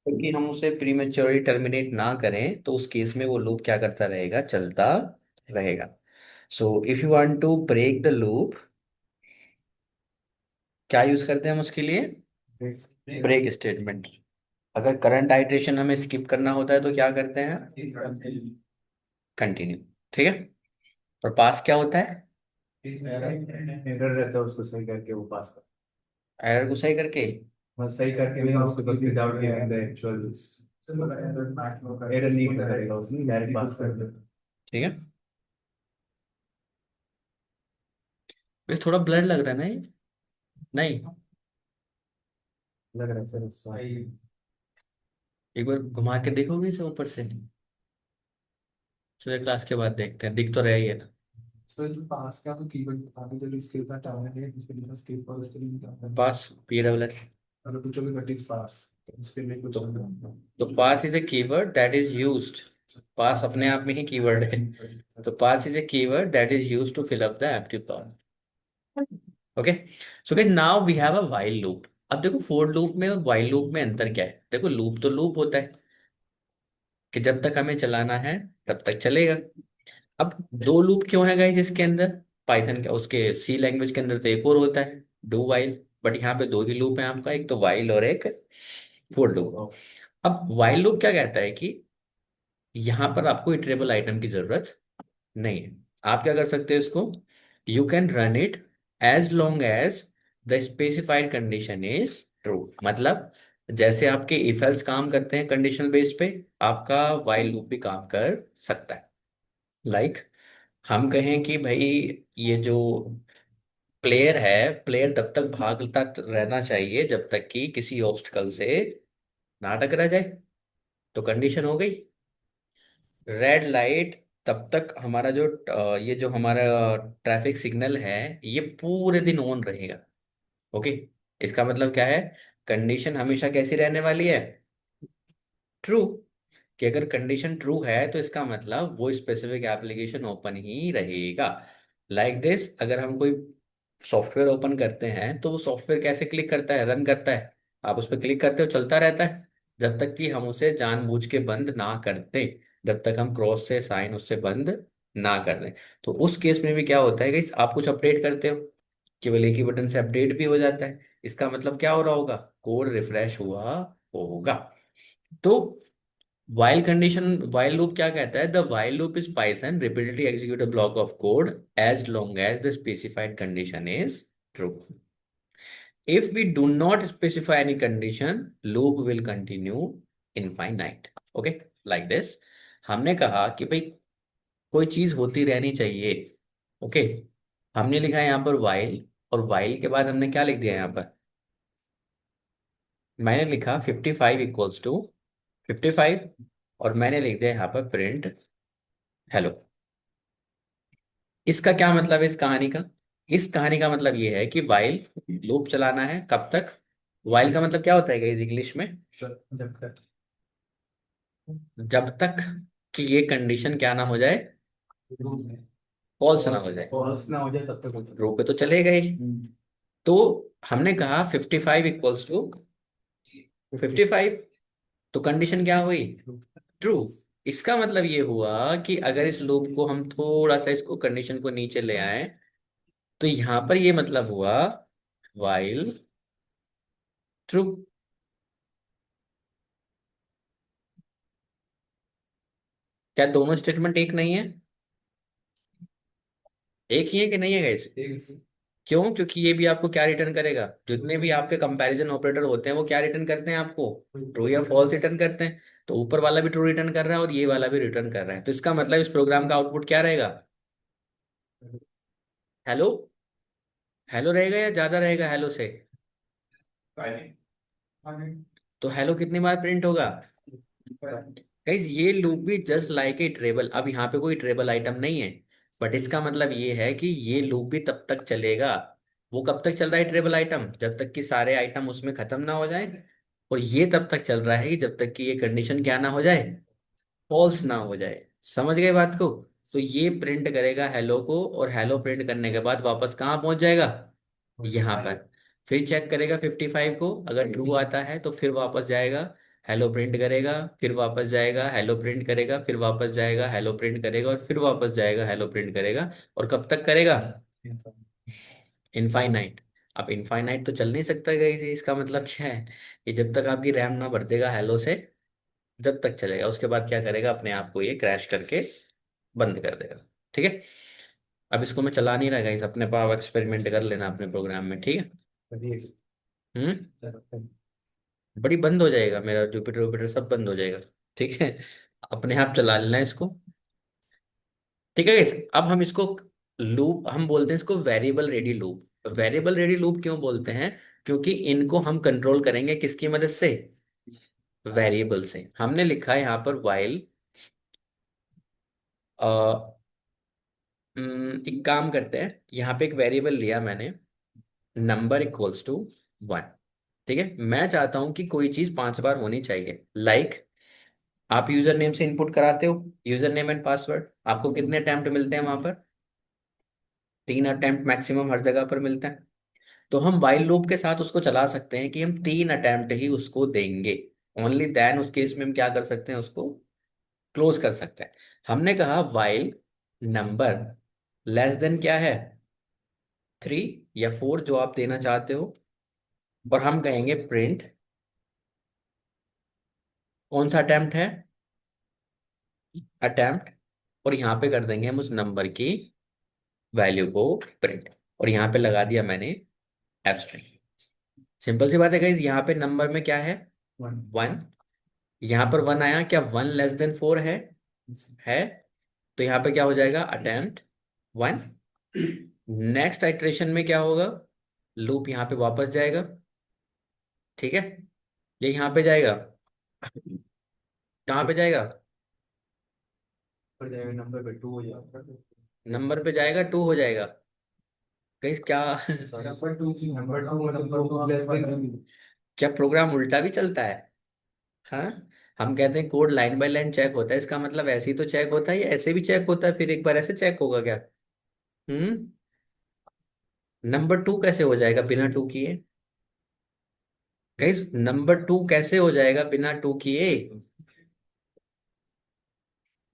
क्योंकि हम उसे प्रीमेच्योरली टर्मिनेट ना करें तो उस केस में वो लूप क्या करता रहेगा, चलता रहेगा। So if you want to break the loop, क्या यूज करते हैं हम उसके लिए? Break statement. अगर करंट आइट्रेशन हमें स्किप करना होता है तो क्या करते हैं? कंटिन्यू। ठीक है। और पास क्या होता है? एरर रहता है, उसको सही करके वो पास कर। एरर को सही करके। बस सही करके नहीं, उसके बस without giving the actual error नहीं करेगा, उसमें डायरेक्ट पास कर देगा। ठीक है। ये थोड़ा ब्लर लग रहा है ना ये? नहीं। लग रहा है सर सही। एक बार घुमा के देखोगे इसे ऊपर से? चलो क्लास के बाद देखते हैं, दिख तो रहा ही है ना। सर जो पास का तो कीवर्ड आगे जो स्किल का टर्म है, उसके लिए स्किल पर उसके लिए क्या करना है? पास, PWS। अगर पूछोगे व्हाट इज पास, उसके लिए कुछ तो करना तो pass is a keyword that is used. Pass अपने आप में ही कीवर्ड है। तो pass is a keyword that is used to fill up the empty part. Okay. So guys now we have a while loop. अब देखो for loop में और व्हाइल लूप में अंतर क्या है। देखो लूप तो लूप होता है कि जब तक हमें चलाना है तब तक चलेगा। अब दो लूप क्यों है गाइस इसके अंदर? पाइथन के उसके सी लैंग्वेज के अंदर तो एक और होता है, डू वाइल। बट यहाँ पे दो ही लूप है आपका, एक तो वाइल और एक फोर लूप। अब वाइल लूप क्या कहता है कि यहाँ पर आपको इटरेबल आइटम की जरूरत नहीं है। आप क्या कर सकते हो इसको? You can run it as long as the specified condition is true. मतलब जैसे आपके इफ एल्स काम करते हैं कंडीशनल बेस पे, आपका वाइल लूप भी काम कर सकता है। लाइक हम कहें कि भाई ये जो प्लेयर है, प्लेयर तब तक भागता रहना चाहिए जब तक कि किसी ऑब्स्टिकल से ना टकरा जाए। तो कंडीशन हो गई रेड लाइट। तब तक हमारा जो ये जो हमारा ट्रैफिक सिग्नल है ये पूरे दिन ऑन रहेगा। ओके। इसका मतलब क्या है? कंडीशन हमेशा कैसी रहने वाली है? ट्रू। कि अगर कंडीशन ट्रू है तो इसका मतलब वो स्पेसिफिक एप्लीकेशन ओपन ही रहेगा। लाइक दिस, अगर हम कोई सॉफ्टवेयर ओपन करते हैं तो वो सॉफ्टवेयर कैसे क्लिक करता है, रन करता है? आप उस पर क्लिक करते हो, चलता रहता है जब तक कि हम उसे जानबूझ के बंद ना कर दें। जब तक हम क्रॉस से साइन उससे बंद ना कर दें। तो उस केस में भी क्या होता है कि आप कुछ अपडेट करते हो, केवल एक ही बटन से अपडेट भी हो जाता है। इसका मतलब क्या हो रहा होगा? कोड रिफ्रेश हुआ होगा। तो while condition while loop क्या कहता है? The while loop is Python repeatedly execute a block of code as long as the specified condition is true. If we do not specify any condition, loop will continue infinite. Okay, like this. हमने कहा कि भाई कोई चीज होती रहनी चाहिए। Okay. हमने लिखा है यहाँ पर while, और while के बाद हमने क्या लिख दिया यहाँ पर? मैंने लिखा 55 इक्वल्स टू 55, और मैंने लिख दिया यहाँ पर प्रिंट हेलो। इसका क्या मतलब है इस कहानी का? इस कहानी का मतलब ये है कि वाइल लूप चलाना है कब तक? वाइल का मतलब क्या होता है गाइस इंग्लिश में? जब तक जब तक कि ये कंडीशन क्या ना हो जाए, फॉल्स ना हो जाए। फॉल्स ना हो जाए तब तक होता रो पे तो चलेगा ही। है। तो हमने कहा 55 इक्वल्स टू 55, तो कंडीशन क्या हुई? ट्रू। इसका मतलब ये हुआ कि अगर इस लूप को हम थोड़ा सा इसको कंडीशन को नीचे ले आए तो यहां पर ये मतलब हुआ वाइल ट्रू। क्या दोनों स्टेटमेंट एक नहीं है? एक ही है कि नहीं है गाइस? क्यों? क्योंकि ये भी आपको क्या रिटर्न करेगा? जितने भी आपके कंपैरिजन ऑपरेटर होते हैं वो क्या रिटर्न करते हैं आपको? ट्रू या फॉल्स रिटर्न करते हैं। तो ऊपर वाला भी ट्रू रिटर्न कर रहा है और ये वाला भी रिटर्न कर रहा है, तो इसका मतलब इस प्रोग्राम का आउटपुट क्या रहेगा? हेलो। हेलो रहेगा या ज्यादा रहेगा हेलो से? तो हेलो कितनी बार प्रिंट होगा? गाइस ये लूप भी जस्ट लाइक ए ट्रेबल। अब यहाँ पे कोई ट्रेबल आइटम नहीं है, बट इसका मतलब ये है कि ये लूप भी तब तक चलेगा। वो कब तक चल रहा है ट्रेबल आइटम? जब तक कि सारे आइटम उसमें खत्म ना हो जाए। और ये तब तक चल रहा है कि जब तक कि ये कंडीशन क्या ना हो जाए, फॉल्स ना हो जाए। समझ गए बात को? तो ये प्रिंट करेगा हेलो को, और हेलो प्रिंट करने के बाद वापस कहाँ पहुंच जाएगा? यहाँ पर। फिर चेक करेगा 55 को, अगर ट्रू आता है तो फिर वापस जाएगा हेलो प्रिंट करेगा, फिर वापस जाएगा, हेलो प्रिंट करेगा, फिर वापस जाएगा, हेलो प्रिंट करेगा, और फिर वापस जाएगा, हेलो प्रिंट करेगा। और कब तक करेगा? इनफाइनाइट। अब इनफाइनाइट तो चल नहीं सकता गाइस, इसका मतलब क्या है? कि जब तक आपकी रैम ना भर देगा हेलो से, जब तक चलेगा, उसके बाद क्या करेगा, अपने आप को ये क्रैश करके बंद कर देगा। ठीक है। अब इसको मैं चला नहीं रहा गाइस, अपने पाव एक्सपेरिमेंट कर लेना अपने प्रोग्राम में, ठीक है। हम्म। बड़ी बंद हो जाएगा, मेरा जुपिटर वुपिटर सब बंद हो जाएगा। ठीक है। अपने आप चला लेना इसको। ठीक है guys? अब हम इसको लूप, हम बोलते हैं इसको variable ready loop. Variable ready loop क्यों बोलते हैं? क्योंकि इनको हम कंट्रोल करेंगे किसकी मदद से? वेरिएबल से। हमने लिखा है यहाँ पर वाइल, एक काम करते हैं, यहाँ पे एक वेरिएबल लिया मैंने, नंबर इक्वल्स टू 1। ठीक है, मैं चाहता हूं कि कोई चीज 5 बार होनी चाहिए। लाइक आप यूजर नेम से इनपुट कराते हो, यूजर नेम एंड पासवर्ड, आपको कितने अटेम्प्ट मिलते हैं वहां पर? 3 अटेम्प्ट मैक्सिमम हर जगह पर मिलता है। तो हम वाइल लूप के साथ उसको चला सकते हैं कि हम 3 अटेम्प्ट ही उसको देंगे। ओनली देन उस केस में हम क्या कर सकते हैं, उसको क्लोज कर सकते हैं। हमने कहा वाइल नंबर लेस देन क्या है, 3 या 4, जो आप देना चाहते हो। और हम कहेंगे प्रिंट कौन सा अटेम्प्ट है, अटेम्प्ट। और यहाँ पे कर देंगे हम उस नंबर की वैल्यू को प्रिंट। और यहाँ पे लगा दिया मैंने एब्स्ट्रैक्ट। सिंपल सी बात है गाइस, यहाँ पे नंबर में क्या है, 1। यहाँ पर 1 आया, क्या 1 <4 है। तो यहाँ पे क्या हो जाएगा, अटेम्प्ट 1। नेक्स्ट आइट्रेशन में क्या होगा, लूप यहाँ पे वापस जाएगा। ठीक है, ये यहाँ पे जाएगा, कहाँ पे जाएगा, पर जाएगा नंबर पे 2 हो जाएगा। नंबर पे जाएगा, 2 हो जाएगा। गाइस क्या नंबर 2 लेस देन। क्या प्रोग्राम उल्टा भी चलता है? हाँ। हम कहते हैं code line by line check होता है, इसका मतलब ऐसे ही तो चेक होता है, या ऐसे भी चेक होता है, फिर एक बार ऐसे चेक होगा क्या? हम्म। नंबर 2 कैसे हो जाएगा बिना 2 किए? गाइस नंबर 2 कैसे हो जाएगा बिना 2 किए?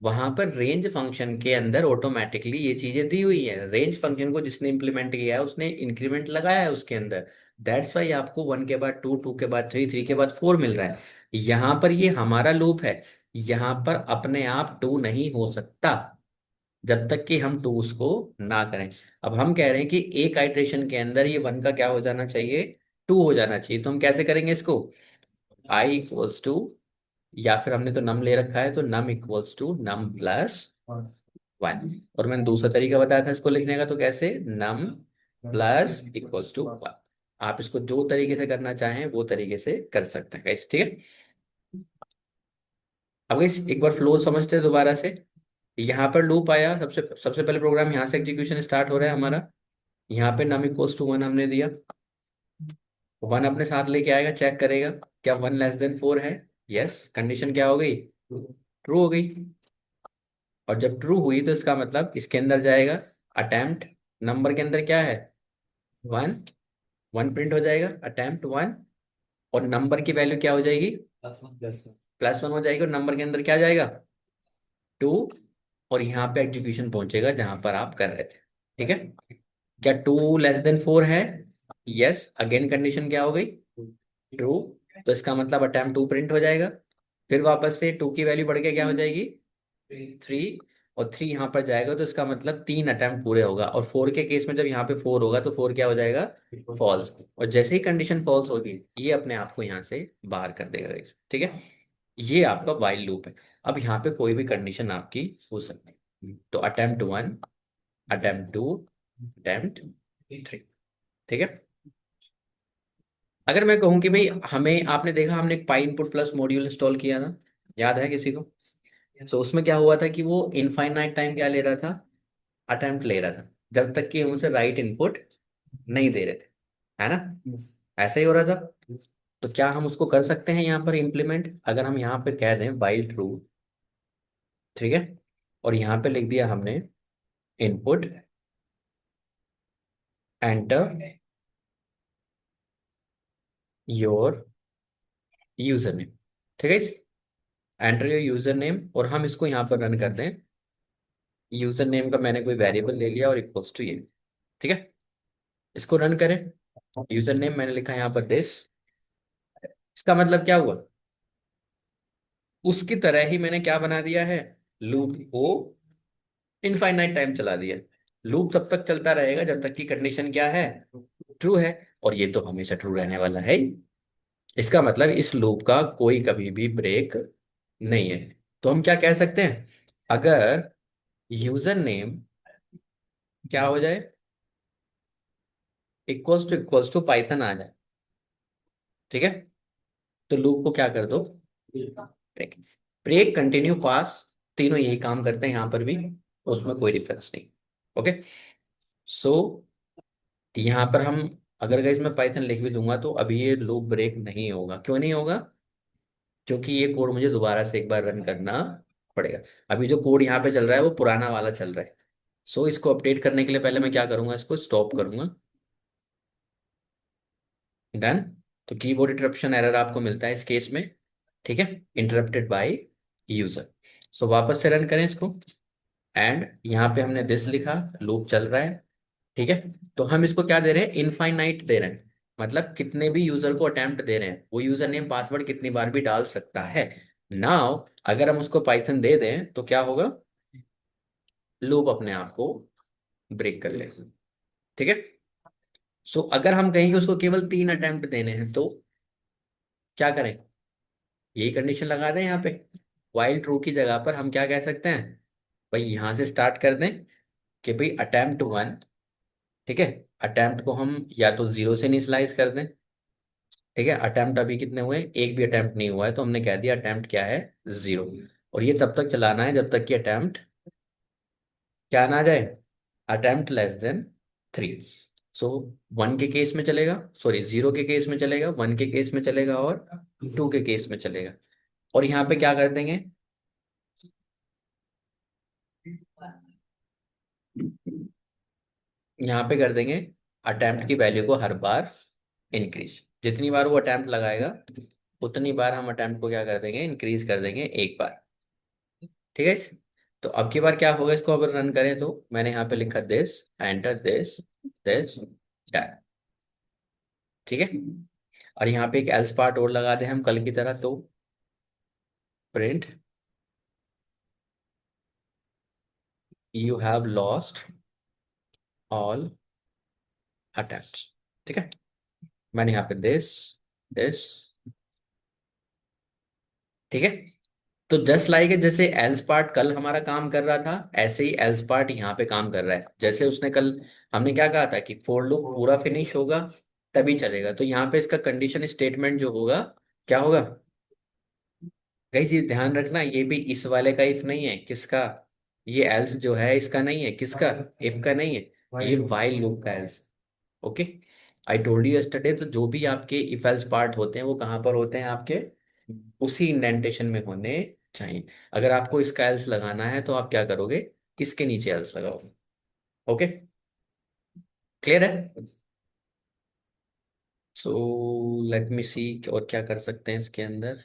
वहां पर रेंज फंक्शन के अंदर ऑटोमेटिकली ये चीजें दी हुई है। रेंज फंक्शन को जिसने इंप्लीमेंट किया है उसने इंक्रीमेंट लगाया है उसके अंदर। दैट्स वाई आपको 1 के बाद 2, 2 के बाद 3, 3 के बाद 4 मिल रहा है। यहाँ पर ये हमारा लूप है, यहाँ पर अपने आप 2 नहीं हो सकता जब तक कि हम 2 उसको ना करें। अब हम कह रहे हैं कि एक आइट्रेशन के अंदर ये 1 का क्या हो जाना चाहिए, 2 हो जाना चाहिए। तो हम कैसे करेंगे इसको, आई इक्वल्स टू, या फिर हमने तो नम ले रखा है, तो नम इक्वल्स टू नम प्लस 1। और मैंने दूसरा तरीका बताया था इसको लिखने का, तो कैसे, नम प्लस इक्वल्स टू 1। आप इसको जो तरीके से करना चाहें वो तरीके से कर सकते हैं guys, ठीक है। अब guys एक बार फ्लो समझते हैं दोबारा से। यहाँ पर लूप आया, सबसे सबसे पहले प्रोग्राम यहाँ से एग्जीक्यूशन स्टार्ट हो रहा है हमारा। यहाँ पे नम इक्वल्स टू 1 हमने दिया, 1 अपने साथ लेके आएगा, चेक करेगा क्या 1 <4 है। यस, कंडीशन क्या हो गई, ट्रू हो गई। और जब ट्रू हुई तो इसका मतलब इसके अंदर जाएगा, अटेम्प्ट नंबर के अंदर क्या है, 1। 1 प्रिंट हो जाएगा, अटेम्प्ट 1। और नंबर की वैल्यू क्या हो जाएगी, प्लस +1 हो जाएगी। और नंबर के अंदर क्या जाएगा, 2। और यहाँ पे एग्जीक्यूशन पहुंचेगा जहां पर आप कर रहे थे। ठीक है, क्या 2 <4 है? यस, अगेन कंडीशन क्या हो गई, ट्रू। तो इसका मतलब अटेम्प्ट 2 प्रिंट हो जाएगा। फिर वापस से 2 की वैल्यू बढ़ के क्या हो जाएगी, 3। और 3 यहाँ पर जाएगा, तो इसका मतलब 3 अटेम्प्ट पूरे होगा। और 4 के केस में जब यहाँ पे 4 होगा तो 4 क्या हो जाएगा, फॉल्स। और जैसे ही कंडीशन फॉल्स होगी, ये अपने आप को यहाँ से बाहर कर देगा guys, ठीक है। ये आपका वाइल लूप है। अब यहाँ पे कोई भी कंडीशन आपकी हो सकती है, तो अटेम्प्ट 1, अटेम्प्ट 2, अटेम्प्ट 3। ठीक है। अगर मैं कहूँ कि भाई हमें, आपने देखा हमने एक पाई इनपुट प्लस मॉड्यूल इंस्टॉल किया था, याद है किसी को? तो उसमें क्या हुआ था कि वो इनफाइनाइट टाइम क्या ले रहा था, अटेम्प्ट ले रहा था, जब तक कि हम उसे राइट इनपुट नहीं दे रहे थे, है ना? ऐसा ही हो रहा था। तो क्या हम उसको कर सकते हैं यहाँ पर इम्प्लीमेंट, अगर हम यहाँ पे कह दें वाइल ट्रू, ठीक है। और यहाँ पे लिख दिया हमने input enter your user name. ठीक है। एंटर योर यूजर नेम, और हम इसको यहाँ पर रन कर दें। यूजर नेम का मैंने कोई वेरिएबल ले लिया और इक्वल्स टू ये। ठीक है, इसको रन करें। यूजर नेम मैंने लिखा यहाँ पर दिस। इसका मतलब क्या हुआ, उसकी तरह ही मैंने क्या बना दिया है, लूप को इनफाइनाइट टाइम चला दिया। लूप तब तक चलता रहेगा जब तक कि कंडीशन क्या है, ट्रू है। और ये तो हमेशा ट्रू रहने वाला है ही। इसका मतलब इस लूप का कोई कभी भी ब्रेक नहीं है। तो हम क्या कह सकते हैं, अगर यूजर नेम क्या हो जाए, इक्वल्स टू पाइथन आ जाए, ठीक है, तो लूप को क्या कर दो, ब्रेक। ब्रेक, कंटिन्यू, पास, तीनों यही काम करते हैं यहाँ पर भी, उसमें कोई डिफरेंस नहीं। ओके। सो यहाँ पर हम, अगर गाइस मैं पाइथन लिख भी दूंगा तो अभी ये लूप ब्रेक नहीं होगा। क्यों नहीं होगा, क्योंकि ये कोड मुझे दोबारा से एक बार रन करना पड़ेगा। अभी जो कोड यहाँ पे चल रहा है वो पुराना वाला चल रहा है। सो इसको अपडेट करने के लिए पहले मैं क्या करूंगा, इसको स्टॉप करूंगा। डन। तो कीबोर्ड इंटरप्शन एरर आपको मिलता है इस केस में। ठीक है, इंटरप्टेड बाय यूजर। सो वापस से रन करें इसको। एंड यहाँ पे हमने दिस लिखा, लूप चल रहा है। ठीक है, तो हम इसको क्या दे रहे हैं, इनफाइनाइट दे रहे हैं। मतलब कितने भी यूजर को अटेम्प्ट दे रहे हैं, वो यूजर नेम पासवर्ड कितनी बार भी डाल सकता है। नाउ अगर हम उसको पाइथन दे दें तो क्या होगा, लूप अपने आप को ब्रेक कर लेगा। ठीक है। सो अगर हम कहेंगे उसको केवल 3 अटेम्प्ट देने हैं तो क्या करें, यही कंडीशन लगा दें यहाँ पे। वाइल ट्रू की जगह पर हम क्या कह सकते हैं, भाई यहां से स्टार्ट कर दें कि भाई अटेम्प्ट 1। ठीक है, अटेम्प्ट को हम या तो 0 से इनिशियलाइज कर दें। ठीक है, अटेम्प्ट अभी कितने हुए, एक भी अटेम्प्ट नहीं हुआ है, तो हमने कह दिया अटेम्प्ट क्या है, 0। और ये तब तक चलाना है जब तक कि अटेम्प्ट क्या ना आ जाए, अटेम्प्ट <3। सो 1 के केस में चलेगा, सॉरी 0 के केस में चलेगा, 1 के केस में चलेगा, और 2 के केस में चलेगा। और यहाँ पे क्या कर देंगे, यहाँ पे कर देंगे अटेम्प्ट की वैल्यू को हर बार इंक्रीज। जितनी बार वो अटेम्प्ट लगाएगा उतनी बार हम अटेम्प्ट को क्या कर देंगे, इंक्रीज कर देंगे एक बार। ठीक है। तो अब की बार क्या होगा, इसको अगर रन करें तो मैंने यहाँ पे लिखा this, enter this, this, done. ठीक है। और यहाँ पे एक एल्स पार्ट और लगा दें हम कल की तरह, तो print you have lost all attempts. ठीक है, मैंने यहाँ पे दिस। ठीक है। तो जस्ट लाइक है, जैसे एल्स पार्ट कल हमारा काम कर रहा था, ऐसे ही एल्स पार्ट यहाँ पे काम कर रहा है। जैसे उसने कल, हमने क्या कहा था कि फॉर लूप पूरा फिनिश होगा तभी चलेगा, तो यहाँ पे इसका कंडीशन स्टेटमेंट जो होगा क्या होगा। गाइस ये ध्यान रखना, ये भी इस वाले का इफ नहीं है, किसका, ये एल्स जो है इसका नहीं है, किसका, इफ का नहीं है, ये वाइल लूप का else. Okay. I told you yesterday, तो जो भी आपके इफ एल्स पार्ट होते हैं वो कहाँ पर होते हैं, आपके उसी इंडेंटेशन में होने चाहिए। अगर आपको इसका एल्स लगाना है तो आप क्या करोगे, इसके नीचे एल्स लगाओगे। ओके, क्लियर है। सो लेट मी सी, और क्या कर सकते हैं इसके अंदर।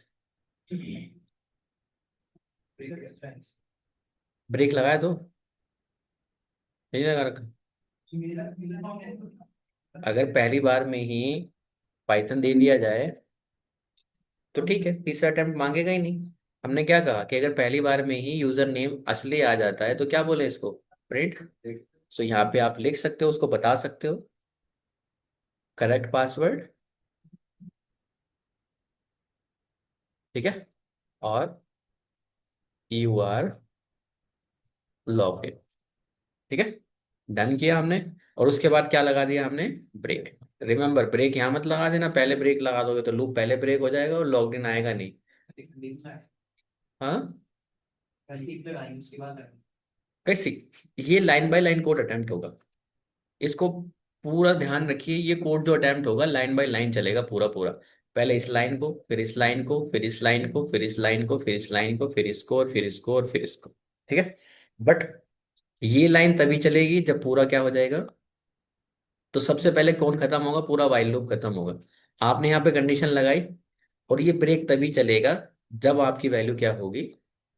ब्रेक लगाया तो नहीं लगा रखा। अगर पहली बार में ही पाइथन दे दिया जाए तो ठीक है, तीसरा अटेम्प्ट मांगेगा ही नहीं। हमने क्या कहा कि अगर पहली बार में ही यूजर नेम असली आ जाता है तो क्या बोले इसको, प्रिंट। सो यहाँ पे आप लिख सकते हो, उसको बता सकते हो करेक्ट पासवर्ड। ठीक है, और यू आर लॉग इन। ठीक है, डन किया हमने। और उसके बाद क्या लगा दिया हमने, ब्रेक। रिमेंबर, ब्रेक यहाँ मत लगा देना, पहले ब्रेक लगा दोगे तो लूप पहले ब्रेक हो जाएगा और लॉग इन आएगा नहीं। हाँ, कैसी, ये line by line code attempt होगा। इसको पूरा ध्यान रखिए, ये कोड जो अटेम्प्ट होगा लाइन बाय लाइन चलेगा पूरा पूरा। पहले इस लाइन को, फिर इस लाइन को, फिर इस लाइन को, फिर इस लाइन को, फिर इस लाइन को, फिर इसको, और फिर इसको, और फिर इसको। ठीक है। बट ये लाइन तभी चलेगी जब पूरा क्या हो जाएगा, तो सबसे पहले कौन खत्म होगा, पूरा वाइल लूप खत्म होगा। आपने यहाँ पे कंडीशन लगाई, और ये ब्रेक तभी चलेगा जब आपकी वैल्यू क्या होगी,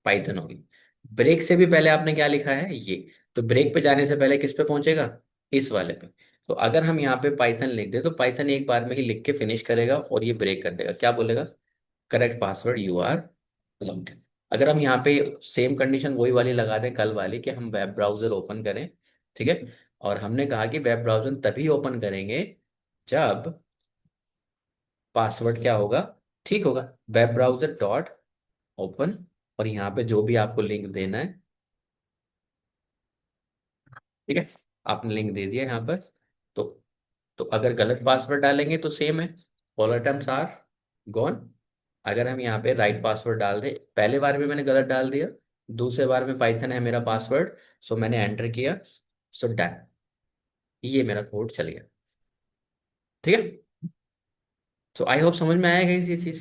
पाइथन होगी। ब्रेक से भी पहले आपने क्या लिखा है ये, तो ब्रेक पे जाने से पहले किस पे पहुंचेगा, इस वाले पे। तो अगर हम यहाँ पे पाइथन लिख दे तो पाइथन एक बार में ही लिख के फिनिश करेगा और ये ब्रेक कर देगा, क्या बोलेगा, correct password you are logged in. अगर हम यहाँ पे सेम कंडीशन वही वाली लगा दें कल वाली, कि हम वेब ब्राउजर ओपन करें, ठीक है, और हमने कहा कि वेब ब्राउजर तभी ओपन करेंगे जब पासवर्ड क्या होगा, ठीक होगा, वेब ब्राउजर डॉट ओपन, और यहाँ पे जो भी आपको लिंक देना है, ठीक है, आपने लिंक दे दिया यहाँ पर। तो तो अगर गलत पासवर्ड डालेंगे तो सेम है, ऑल आइटम्स आर गॉन। अगर हम यहाँ पे राइट पासवर्ड डाल दें, पहले बार में मैंने गलत डाल दिया, दूसरे बार में पाइथन है मेरा पासवर्ड, सो मैंने एंटर किया, सो डन, ये मेरा कोड चल गया, ठीक है। सो आई होप समझ में आएगा ये चीज।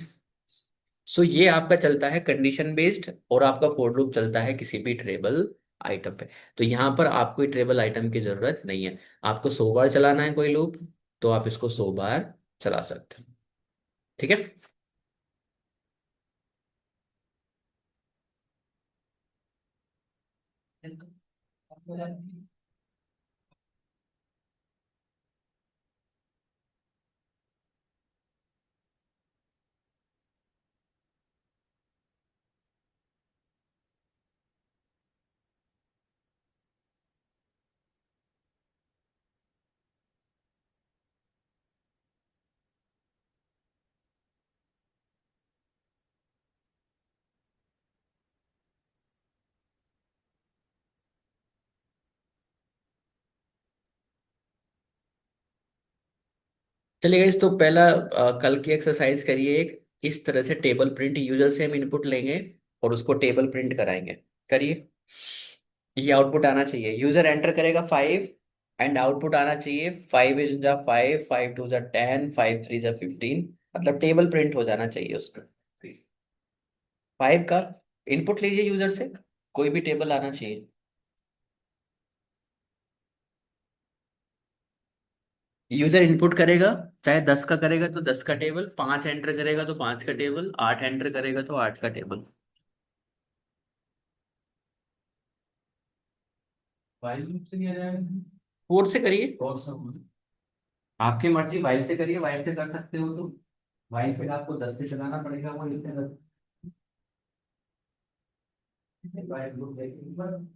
सो ये आपका चलता है कंडीशन बेस्ड, और आपका फॉर लूप चलता है किसी भी ट्रेबल आइटम पे। तो यहाँ पर आपको ट्रेबल आइटम की जरूरत नहीं है, आपको 100 बार चलाना है कोई लूप, तो आप इसको 100 बार चला सकते हो, ठीक है। चलिए गाइस, तो पहला कल की एक्सरसाइज करिए एक, इस तरह से टेबल प्रिंट, यूजर से हम इनपुट लेंगे और उसको टेबल प्रिंट कराएंगे, करिए। ये आउटपुट आना चाहिए, यूजर एंटर करेगा 5, एंड आउटपुट आना चाहिए 5 इज जा 5, 5 2 जा 10, 5 3 जा 15, मतलब टेबल प्रिंट हो जाना चाहिए उसका। 5 का इनपुट लीजिए यूजर से, कोई भी टेबल आना चाहिए। यूजर इनपुट करेगा, चाहे 10 का करेगा तो 10 का टेबल, 5 एंटर करेगा तो 5 का टेबल, 8 एंटर करेगा तो 8 का टेबल। वाइल लूप से नहीं आ जाएगा, कोड से करिए, आपकी मर्जी, वाइल से करिए, वाइल से कर सकते हो तो। वाइल पे आपको 10 से चलाना पड़ेगा, वो लिखते हैं वाइल लूप देखेंगे पर।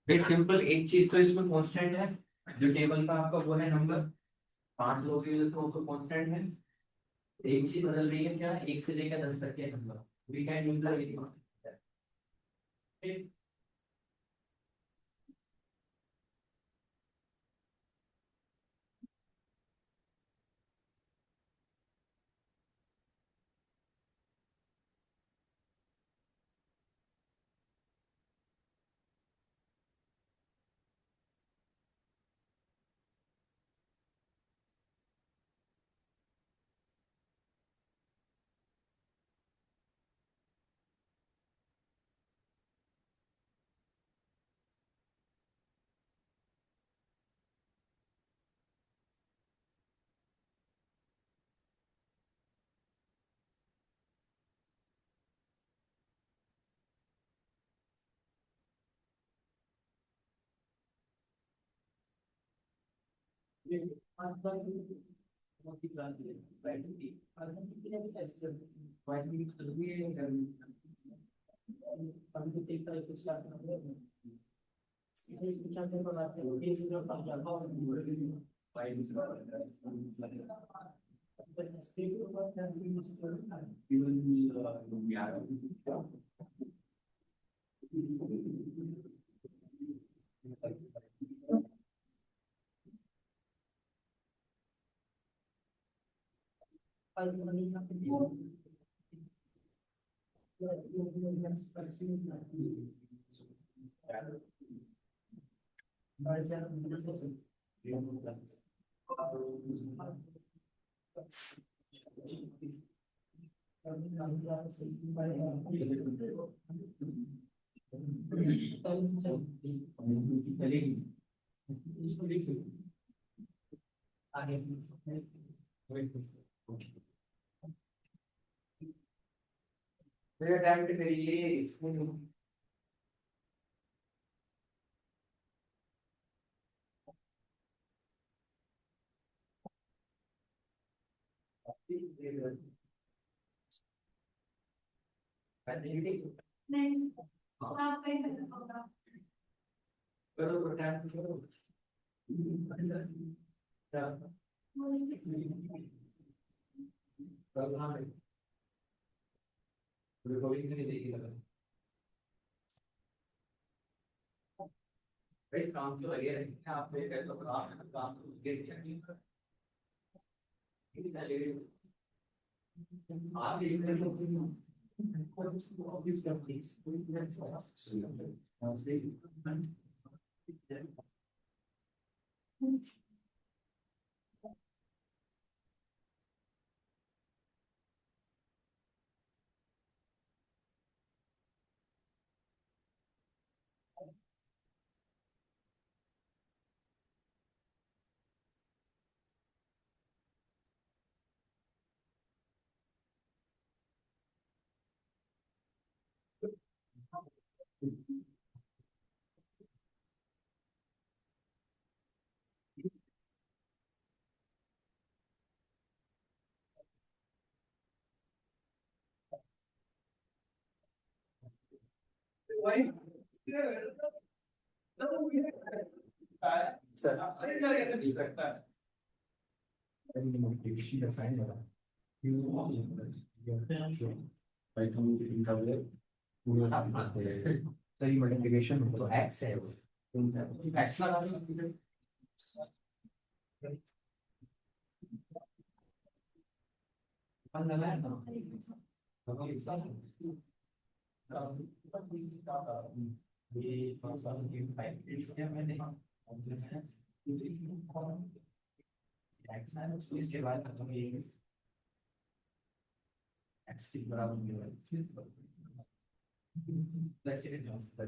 ये सिंपल एक चीज तो इसमें कांस्टेंट है, जो टेबल का आपका वो है नंबर, 5 लोग हैं जिसमें उसको कांस्टेंट है। एक चीज बदल रही है, क्या, 1 से लेकर 10 तक के number, we can use the. सही मल्टीप्लिकेशन तो एक्स है वो एक्स लगा इसके बाद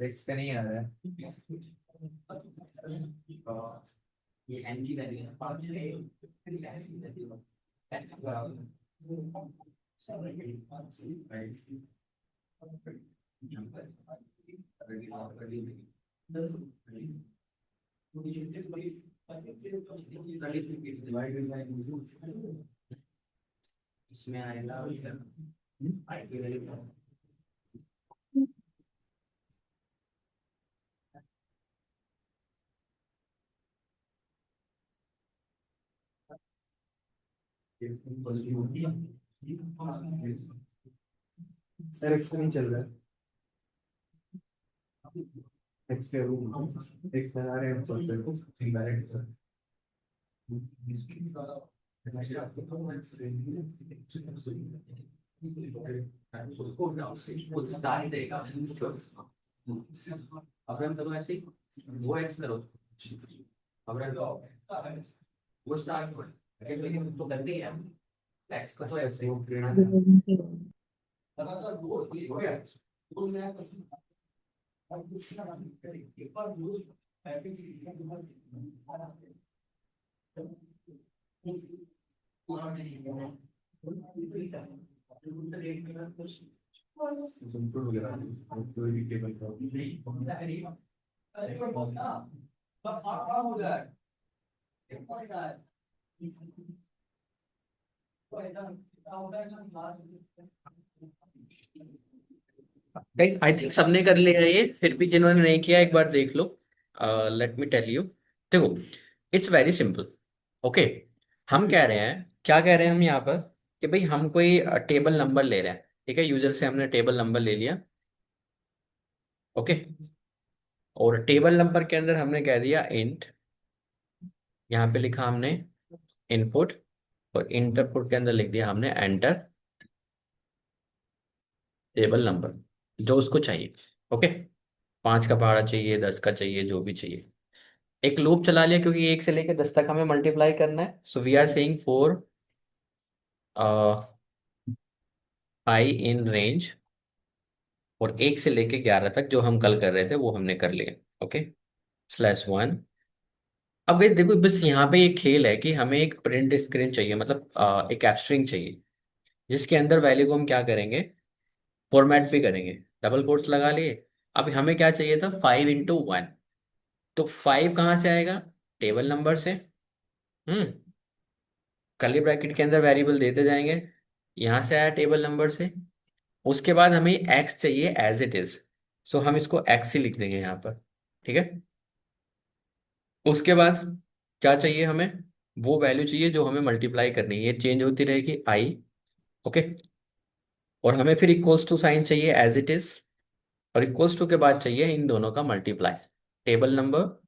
एक्स का नहीं आ रहा है ये एन की वैल्यू है 5 है फिर एक्स की वैल्यू एक्स बराबर इसमें आएगा आई की वैल्यू सर एक्स नहीं चल रहा है एक्स के रूट एक्स बना रहे हैं सॉफ्टवेयर को इनडायरेक्ट उसको डाल देगा अब हम करो ऐसे वो एक्स करो अब हम वो स्टार्ट करो तो करते हैं एक्स का तो ऐसे हो गया हो गया सिंपल वगैरह कोई भी टेबल का गाइस आई थिंक सबने कर लिया है ये, फिर भी जिन्होंने नहीं किया एक बार देख लो। Let me tell you. देखो, इट्स वेरी सिंपल। ओके, हम कह रहे हैं, क्या कह रहे हैं हम यहाँ पर, कि भाई हम कोई टेबल नंबर ले रहे हैं। ठीक है, यूजर से हमने टेबल नंबर ले लिया। ओके, और टेबल नंबर के अंदर हमने कह दिया इंट, यहाँ पे लिखा हमने इनपुट, और इंटरपुट के अंदर लिख दिया हमने एंटर टेबल नंबर जो उसको चाहिए। ओके, 5 का पहाड़ा चाहिए, 10 का चाहिए, जो भी चाहिए। एक लूप चला लिया क्योंकि 1 से लेकर 10 तक हमें मल्टीप्लाई करना है, so we are saying for i in range, और 1 से लेके 11 तक जो हम कल कर रहे थे वो हमने कर लिए। ओके, /1। अब वे देखो, बस यहाँ पे एक खेल है कि हमें एक प्रिंट स्क्रीन चाहिए, मतलब एक एप स्ट्रिंग चाहिए, जिसके अंदर वैल्यू को हम क्या करेंगे, फॉर्मेट भी करेंगे। डबल कोट्स लगा लिए। अब हमें क्या चाहिए था, 5 × 1। तो 5 कहाँ से आएगा, टेबल नंबर से। हम्म, कर्ली ब्रैकेट के अंदर वेरिएबल देते जाएंगे, यहाँ से आया टेबल नंबर से। उसके बाद हमें एक्स चाहिए एज इट इज, सो हम इसको एक्स ही लिख देंगे यहाँ पर। ठीक है, उसके बाद क्या चाहिए हमें, वो वैल्यू चाहिए जो हमें मल्टीप्लाई करनी है, ये चेंज होती रहेगी आई। ओके, और हमें फिर इक्वल्स टू साइन चाहिए एज इट इज, और इक्वल्स टू के बाद चाहिए इन दोनों का multiply, table number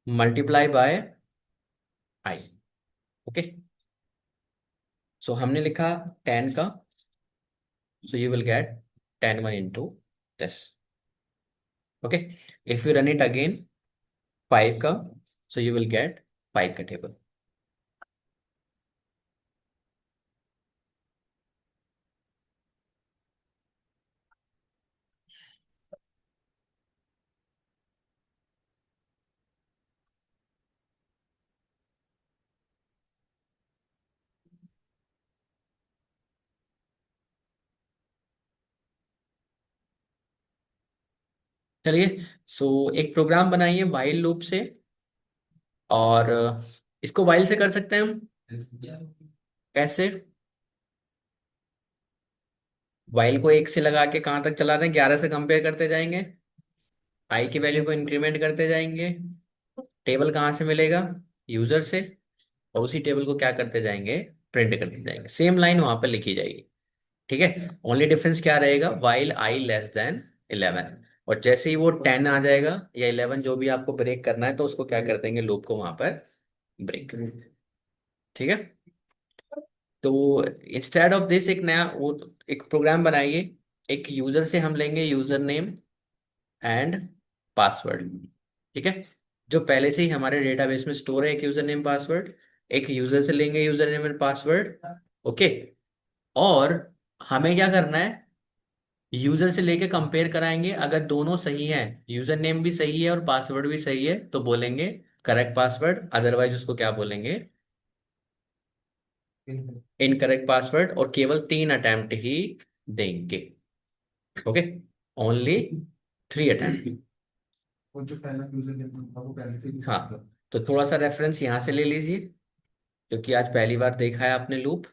multiply by I. Okay, so हमने लिखा 10 का, so you will get 10 × 1 × 10। Okay, if you run it again 5 का, सो यू विल गेट 5 का टेबल। चलिए, सो एक प्रोग्राम बनाइए वाइल लूप से, और इसको वाइल से कर सकते हैं हम। कैसे, वाइल को 1 से लगा के कहाँ तक चला रहे हैं, 11 से कंपेयर करते जाएंगे, आई की वैल्यू को इंक्रीमेंट करते जाएंगे। टेबल कहाँ से मिलेगा, यूजर से, और उसी टेबल को क्या करते जाएंगे, प्रिंट करते जाएंगे। सेम लाइन वहां पर लिखी जाएगी। ठीक है, ओनली डिफरेंस क्या रहेगा, वाइल आई < 11। और जैसे ही वो 10 आ जाएगा या 11, जो भी आपको ब्रेक करना है, तो उसको क्या कर देंगे, लूप को वहां पर ब्रेक। ठीक है, तो इंस्टेड ऑफ दिस एक नया वो एक प्रोग्राम बनाइए। एक यूजर से हम लेंगे यूजर नेम एंड पासवर्ड। ठीक है, जो पहले से ही हमारे डेटाबेस में स्टोर है, एक यूजर नेम पासवर्ड। एक यूजर से लेंगे user name and password. Okay, और हमें क्या करना है, यूजर से लेके कंपेयर कराएंगे, अगर दोनों सही हैं, यूजर नेम भी सही है और पासवर्ड भी सही है, तो बोलेंगे करेक्ट पासवर्ड, अदरवाइज उसको क्या बोलेंगे, इनकरेक्ट पासवर्ड, और केवल 3 अटेम्प्ट ही देंगे। Okay, only 3 attempt. और जो पहला यूजर नेम था वो पहले से ही था। हाँ, तो थोड़ा सा रेफरेंस यहाँ से ले लीजिए, क्योंकि आज पहली बार देखा है आपने लूप,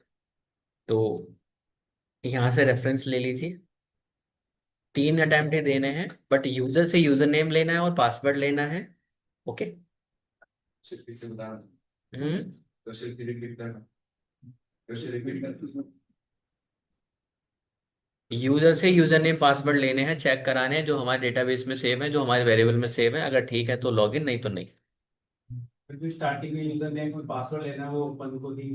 तो यहाँ से रेफरेंस ले लीजिए। 3 अटेम्प्ट ही देने हैं, बट यूजर से यूजर नेम लेना है और पासवर्ड लेना है। ओके। सिर्फ इसे बताना, हम्म, तो सिर्फ रिपीट करना, तो सिर्फ रिपीट करना। यूजर से यूजर नेम पासवर्ड लेने हैं, चेक कराने हैं, जो हमारे डेटाबेस में सेव है, जो हमारे वेरिएबल में सेव है, अगर ठीक है तो लॉगिन, नहीं तो नहीं। फिर जो स्टार्टिंग में यूजर नेम कोई पासवर्ड लेना है वो अपन को ही।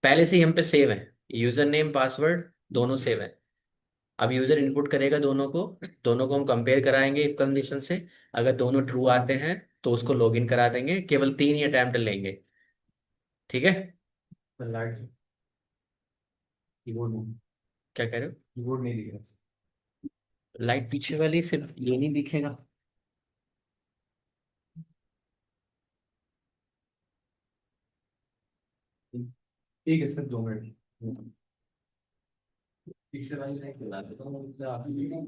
पहले से ही हम पे सेव है, यूजर नेम पासवर्ड दोनों सेव है। अब यूजर इनपुट करेगा दोनों को हम कंपेयर कराएंगे इफ कंडीशन से। अगर दोनों ट्रू आते हैं तो उसको लॉगिन करा देंगे, केवल 3 ही अटेम्प्ट लेंगे। ठीक है, लाइट कीबोर्ड में, क्या कह रहे हो, कीबोर्ड नहीं दिख रहा। लाइट पीछे वाली, फिर ये नहीं दिखेगा। ठीक है सर, 2 मिनट। पीछे वाली लाइट जला देता हूँ, मतलब आप ठीक है।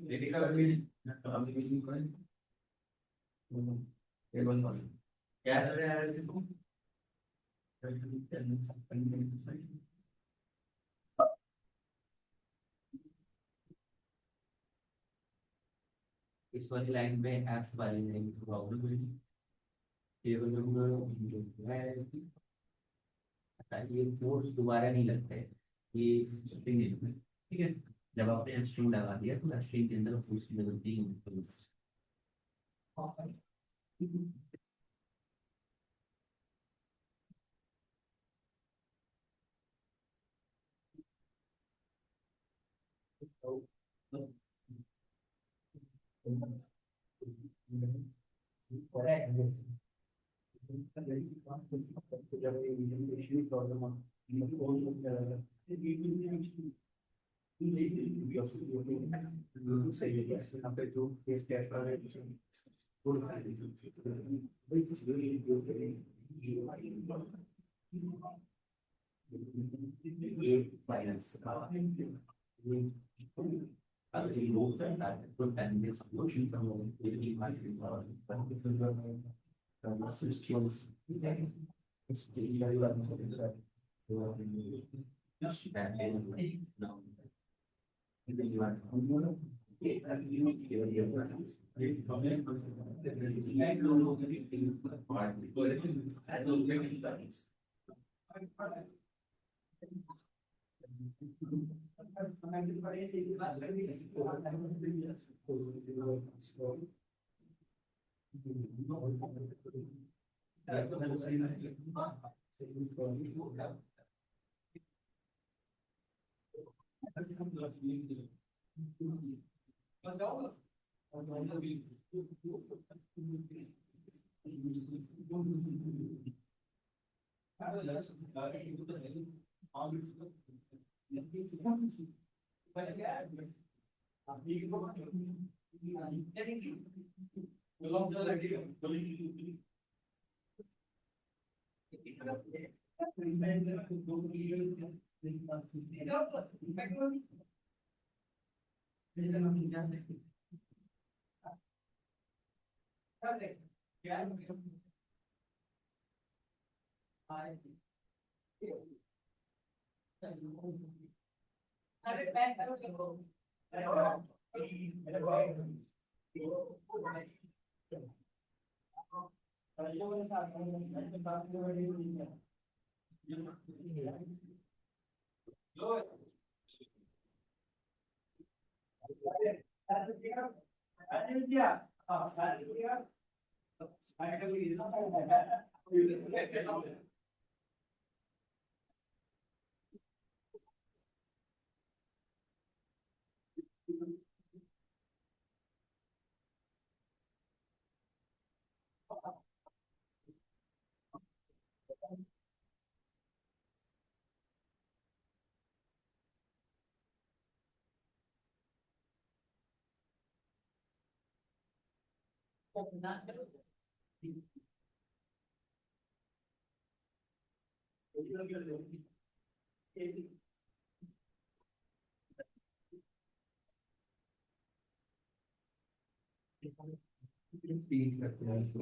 देखिएगा अभी क्या कर रहे हैं तुम? इस वाली लाइन में एफ वाली लाइन प्रॉब्लम टेबल नंबर है। ये फोर्स दोबारा नहीं लगता है, ये स्ट्रिंग नहीं लगता है। ठीक है, जब आपने स्ट्रिंग लगा दिया तो स्ट्रिंग के अंदर फोर्स की जरूरत नहीं होती।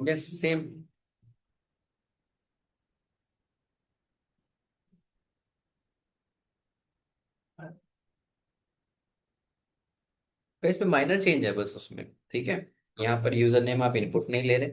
Yes same. तो इसमें माइनर चेंज है बस उसमें, ठीक है। यहाँ पर यूजर नेम आप इनपुट नहीं ले रहे।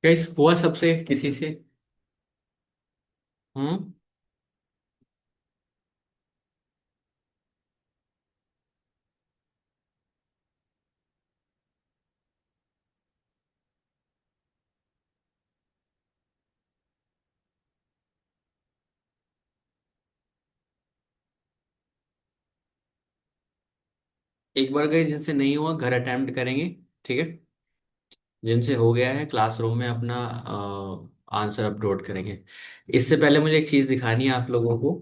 गाइस हुआ सबसे किसी से? हम्म। एक बार गाइस जिनसे नहीं हुआ घर अटेम्प्ट करेंगे, ठीक है? जिनसे हो गया है क्लासरूम में अपना आंसर अपलोड करेंगे। इससे पहले मुझे एक चीज दिखानी है आप लोगों को।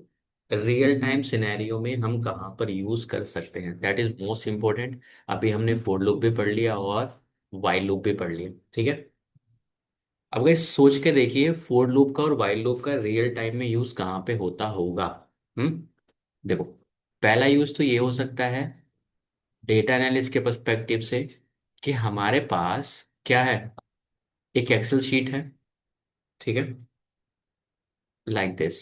रियल टाइम सिनेरियो में हम कहाँ पर यूज कर सकते हैं, दैट इज मोस्ट इम्पोर्टेंट। अभी हमने फोर लूप भी पढ़ लिया और वाइल लूप भी पढ़ लिया, ठीक है? अब गाइस सोच के देखिए, फोर लूप का और वाइल लूप का रियल टाइम में यूज कहाँ पे होता होगा। हम्म। देखो, पहला यूज तो ये हो सकता है डेटा एनालिस्ट के पर्सपेक्टिव से, कि हमारे पास क्या है, एक एक्सेल शीट है, ठीक है? Like this.